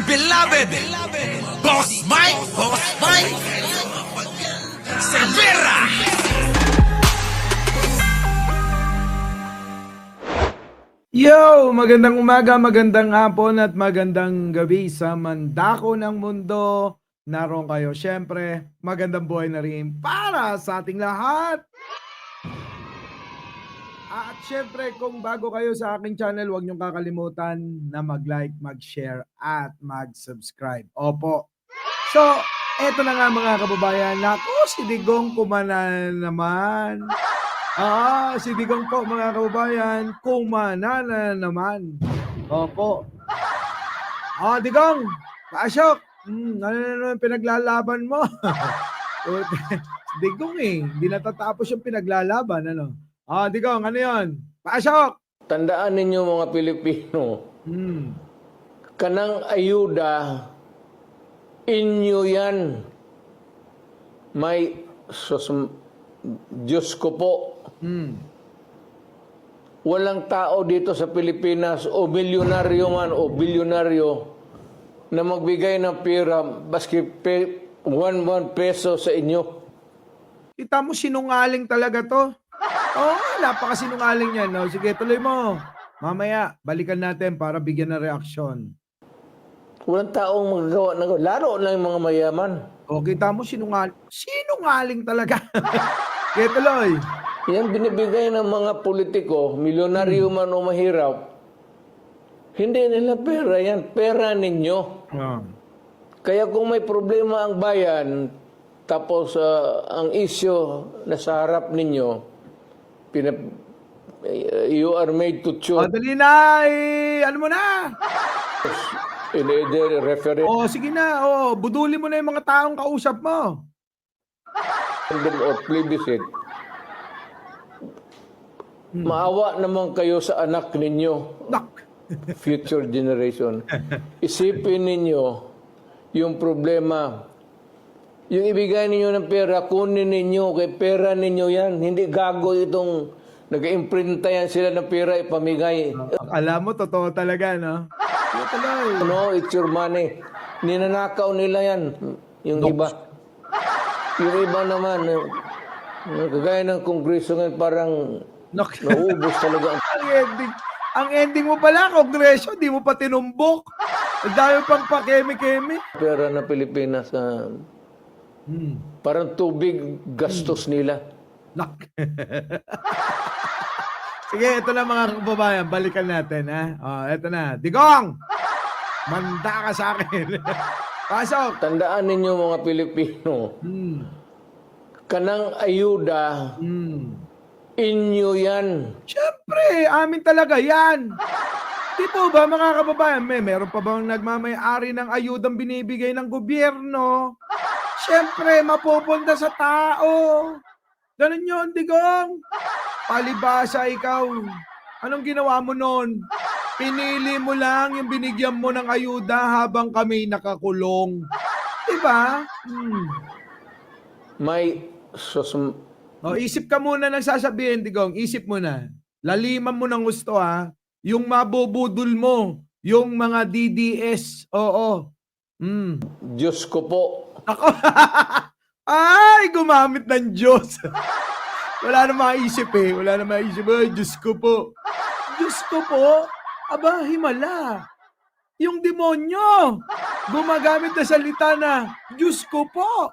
beloved Boss Mike Cervera. Yo! Magandang umaga, magandang hapon at magandang gabi sa mandako ng mundo. Naroon kayo. Siyempre, magandang buhay na rin para sa ating lahat. At siyempre, kung bago kayo sa aking channel, huwag niyong kakalimutan na mag-like, mag-share at mag-subscribe. Opo. So, eto na nga mga kababayan. Naku, si Digong kumana naman. Si Digong po mga kababayan, kumana na naman. Opo. Digong, pasok. Ano na naman pinaglalaban mo? Si Digong hindi natatapos yung pinaglalaban. Ano? Digong, ano yun? Pasok! Tandaan ninyo mga Pilipino, Hmm. kanang ayuda, inyo yan. May, Diyos ko po, walang tao dito sa Pilipinas o milyonaryo man o bilyonaryo na magbigay ng pera baski 1 peso sa inyo. Kita mo sinungaling talaga to. Napakasinungaling yan. No? Sige, tuloy mo. Mamaya, balikan natin para bigyan ng reaksyon. Walang taong magagawa ng lalo lang yung mga mayaman. Kita mo sinungaling. Sinungaling talaga. Sige, tuloy. Yan binibigay ng mga politiko, milyonaryo man o mahirap, hindi nila pera yan, pera ninyo. Kaya kung may problema ang bayan, tapos ang issue na sa harap ninyo, you are made to choose. Dali na, ano mo na? In either referendum Sige na, buduli mo na yung mga taong kausap mo. or plebiscite. Maawa naman kayo sa anak ninyo, future generation. Isipin ninyo yung problema. Yung ibigay ninyo ng pera, kunin ninyo, kay pera ninyo yan. Hindi gago itong nag-imprinta yan sila ng pera, ipamigay. Alam mo, totoo talaga, no? Tuloy. No, it's your money. Ninanakaw nila yan. Yung iba. Yung iba naman, kagaya ng kongreso ngayon, parang naubos talaga. Ang ending mo pala, kongreso, di mo pa tinumbok. Ang dami pang pakeme-keme. Pera na Pilipinas, parang tubig gastos nila. Sige, ito na mga kababayan, balikan natin, ha? Ito na. Digong! Manda ka sa akin. Pasok! Tandaan ninyo mga Pilipino, kanang ayuda, inyo yan. Siyempre, amin talaga yan. Dito ba mga kababayan, meron pa bang nagmamay-ari ng ayudang binibigay ng gobyerno? Siyempre, mapupunta sa tao. Ganun yun, Digong. Palibasa ikaw. Anong ginawa mo nun? Pinili mo lang yung binigyan mo ng ayuda habang kami nakakulong. Diba? May Isip ka muna ng sasabihin, Digong. Isip mo na. Laliman mo ng gusto, ha? Yung mabubudol mo. Yung mga DDS. Diyos ko po. Ako. Ay, gumamit ng Diyos. Wala na maisip Wala na maisip. Ay, Diyos ko po. Diyos ko po? Aba, himala. Yung demonyo. Gumagamit na salita na, Diyos ko po.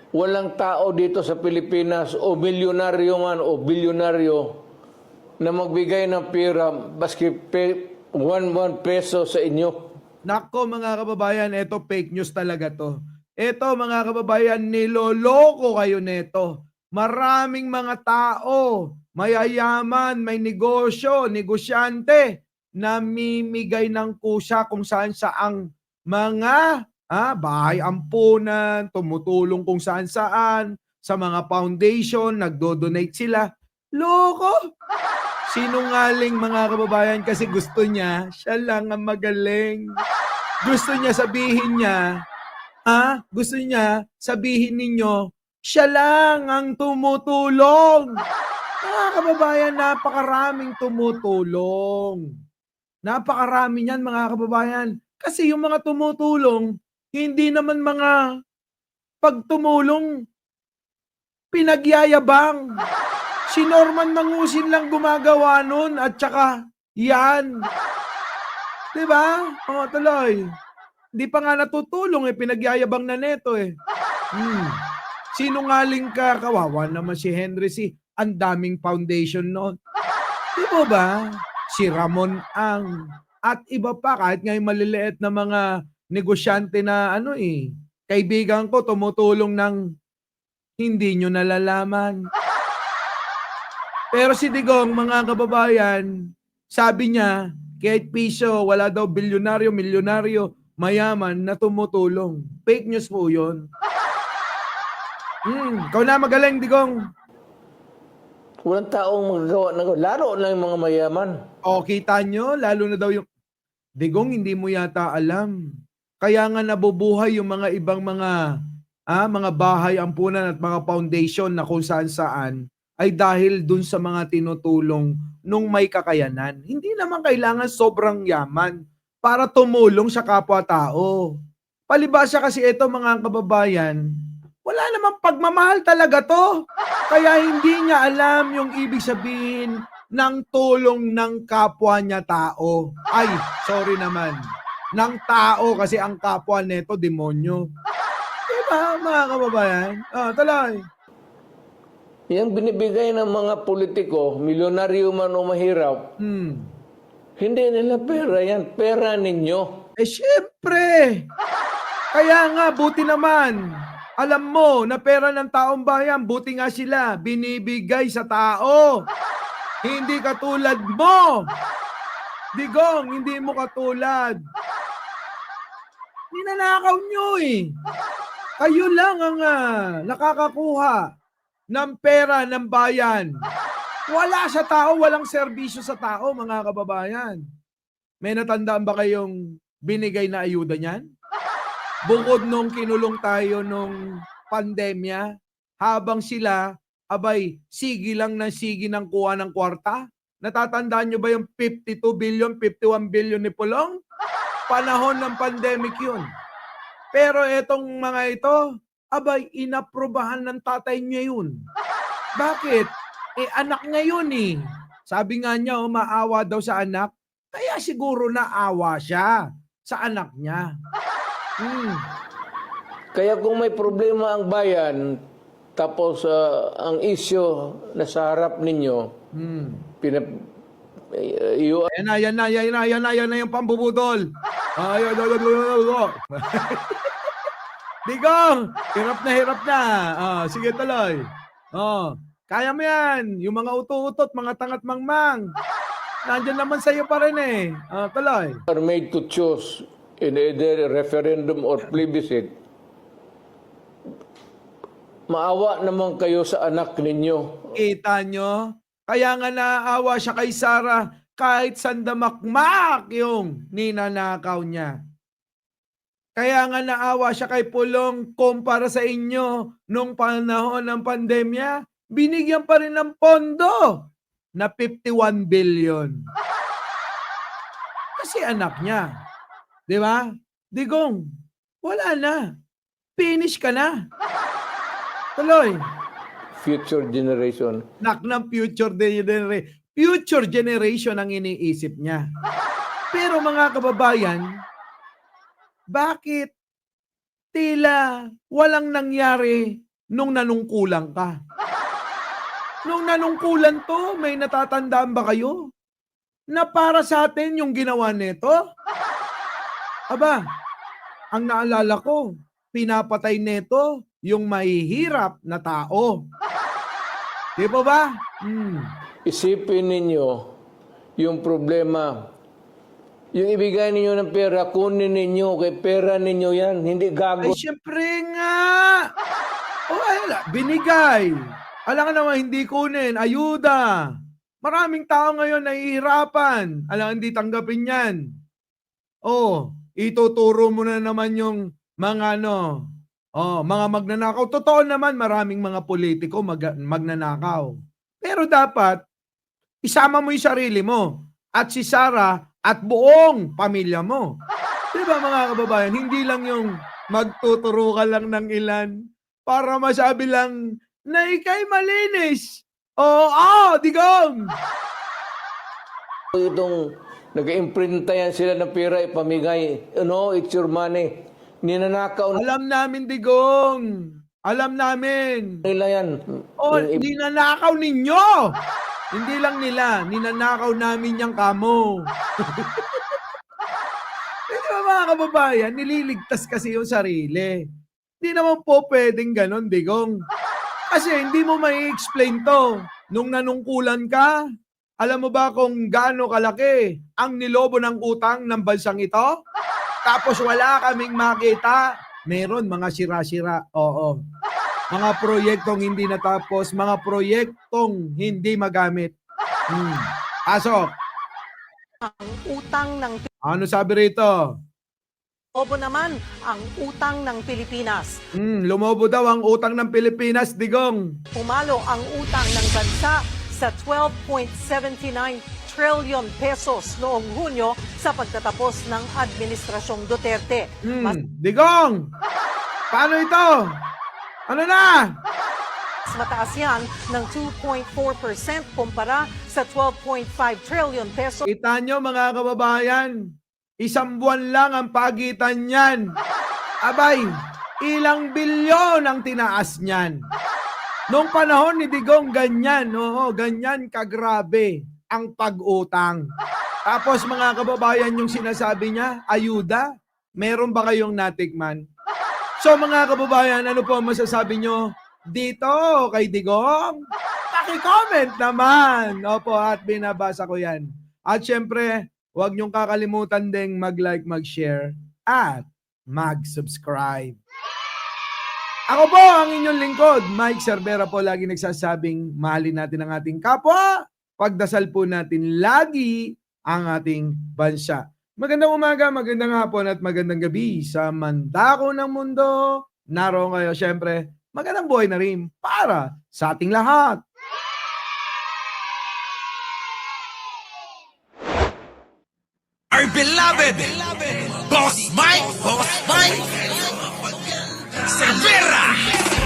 Walang tao dito sa Pilipinas o milyonaryo man o bilyonaryo na magbigay ng pera baski 1 peso sa inyo. Nako mga kababayan, ito fake news talaga to. Ito mga kababayan, niloloko kayo neto. Maraming mga tao, mayayaman, may negosyo, negosyante, namimigay ng kusa kung saan saang mga bahay ampunan, tumutulong kung saan-saan, sa mga foundation, nagdo-donate sila. Loko! Sinungaling mga kababayan kasi gusto niya, siya lang ang magaling. Gusto niya sabihin niya, gusto niya sabihin ninyo, siya lang ang tumutulong. Mga kababayan, napakaraming tumutulong. Napakarami niyan mga kababayan. Kasi yung mga tumutulong, hindi naman mga pagtumulong pinagyayabang. Si Norman Mangusin lang gumagawa nun at saka yan. 'Di ba? Oo, tuloy. Hindi pa nga natutulong pinagyayabang na neto Sinungaling ka, kawawa naman si Henry C. Ang daming foundation noon. Di ba ba? Si Ramon Ang at iba pa kahit nga yung maliliit na mga negosyante na kaibigan ko tumutulong ng hindi nyo nalalaman. Pero si Digong, mga kababayan, sabi niya, kahit piso, wala daw bilyonaryo, milyonaryo, mayaman na tumutulong. Fake news po yun. Ikaw na magaling, Digong. Walang taong magagawa ng lalo na yung mga mayaman. O, kita nyo, lalo na daw yung Digong, hindi mo yata alam. Kaya nga nabubuhay yung mga ibang mga bahay ampunan at mga foundation na kung saan-saan ay dahil dun sa mga tinutulong nung may kakayanan. Hindi naman kailangan sobrang yaman para tumulong sa kapwa-tao. Palibhasa kasi ito mga kababayan, wala namang pagmamahal talaga to. Kaya hindi niya alam yung ibig sabihin ng tulong ng kapwa niya tao. Ay, sorry naman. Ng tao kasi ang kapwa neto demonyo. Diba mga kababayan? Tuloy. Yung binibigay ng mga politiko, milyonaryo man o mahirap, hindi nila pera yan. Pera ninyo. Syempre. Kaya nga, buti naman. Alam mo na pera ng taong bayan, buti nga sila, binibigay sa tao. Hindi katulad mo. Digong, hindi mo katulad. Ninanakaw nyo Kayo lang ang nakakakuha ng pera ng bayan. Wala sa tao, walang serbisyo sa tao, mga kababayan. May natandaan ba kayong binigay na ayuda niyan? Bukod nung kinulong tayo nung pandemya, habang sila, sige lang ng sige ng kuha ng kwarta. Natatandaan nyo ba yung 52 billion, 51 billion ni Pulong? Panahon ng pandemic yun. Pero etong mga ito, inaprobahan ng tatay niya yun. Bakit? Anak niya yun Sabi nga niya, maawa daw sa anak, kaya siguro naawa siya sa anak niya. Kaya kung may problema ang bayan, tapos ang issue na sa harap ninyo, Yan na yung pambubudol. Digong, hirap na. Sige tuloy. Kaya mo yan. Yung mga uto-utot, mga tangat mangmang. Nandiyan naman sa'yo pa rin tuloy. Are made to choose in either referendum or plebiscite, maawa naman kayo sa anak ninyo. Kita nyo? Kaya nga naawa siya kay Sarah kahit sandamakmak yung ninanakaw niya. Kaya nga naawa siya kay Pulong kumpara sa inyo nung panahon ng pandemya, binigyan pa rin ng pondo na 51 billion. Kasi anak niya. Di ba? Digong, wala na. Finish ka na. Tuloy. Future generation. Nak ng future generation. Future generation ang iniisip niya. Pero mga kababayan, bakit tila walang nangyari nung nanungkulan ka? Nung nanungkulan to, may natatandaan ba kayo? Na para sa atin yung ginawa nito? Ang naalala ko, pinapatay nito yung mahihirap na tao. Di ba? Isipin ninyo yung problema. Yung ibigay ninyo ng pera, kunin ninyo. Kay pera ninyo yan, hindi gago. Ay, syempre nga! Binigay. Alam ka naman, hindi kunin. Ayuda. Maraming tao ngayon nahihirapan. Alam, hindi tanggapin yan. Ituturo mo na naman yung mga mga magnanakaw. Totoo naman, maraming mga politiko magnanakaw. Pero dapat, isama mo yung sarili mo. At si Sarah, at buong pamilya mo. Di ba mga kababayan, hindi lang yung magtuturo ka lang ng ilan para masabi lang na ikay malinis. Oo, digong! Itong nag-imprinta yan sila ng pera, ipamigay. No, it's your money. Ninanakaw Alam namin, digong. Alam namin. nila yan. Oh, Yung ninanakaw ninyo. Hindi lang nila, ninanakaw namin yung kamo. Hindi ba mga kababayan, nililigtas kasi yung sarili. Hindi naman po pwedeng ganon, digong. Kasi hindi mo may explain to. Nung nanungkulan ka, alam mo ba kung gaano kalaki ang nilobo ng utang ng bansang ito? Tapos wala kaming makita. Meron mga sira-sira. Oo. Mga proyektong hindi natapos, mga proyektong hindi magamit. Pasok. Ang utang ng Ano sabi rito? Obo naman ang utang ng Pilipinas. Lumobo daw ang utang ng Pilipinas, digong. Pumalo ang utang ng bansa sa 12.79 trillion pesos noong Hunyo sa pagtatapos ng Administrasyong Duterte. Mas Digong! Paano ito? Ano na? mataas yan ng 2.4% kumpara sa 12.5 trillion pesos. Kita nyo mga kababayan, isang buwan lang ang pagitan niyan. Abay, ilang bilyon ang tinaas niyan. Noong panahon ni Digong, ganyan, oo, ganyan kagrabe ang pag-utang. Tapos mga kababayan, yung sinasabi niya, ayuda, meron ba kayong natikman? So mga kababayan, ano po ang masasabi nyo dito kay Digong? Paki-comment naman. Opo, at binabasa ko yan. At syempre, huwag niyong kakalimutan ding mag-like, mag-share, at mag-subscribe. Ako po ang inyong lingkod, Mike Cervera po, lagi nagsasabing mahalin natin ang ating kapwa, pagdasal po natin lagi ang ating bansa. Magandang umaga, magandang hapon at magandang gabi sa mandako ng mundo. Naroon kayo, syempre, magandang buhay na rin para sa ating lahat. Our beloved Boss Mike Cervera.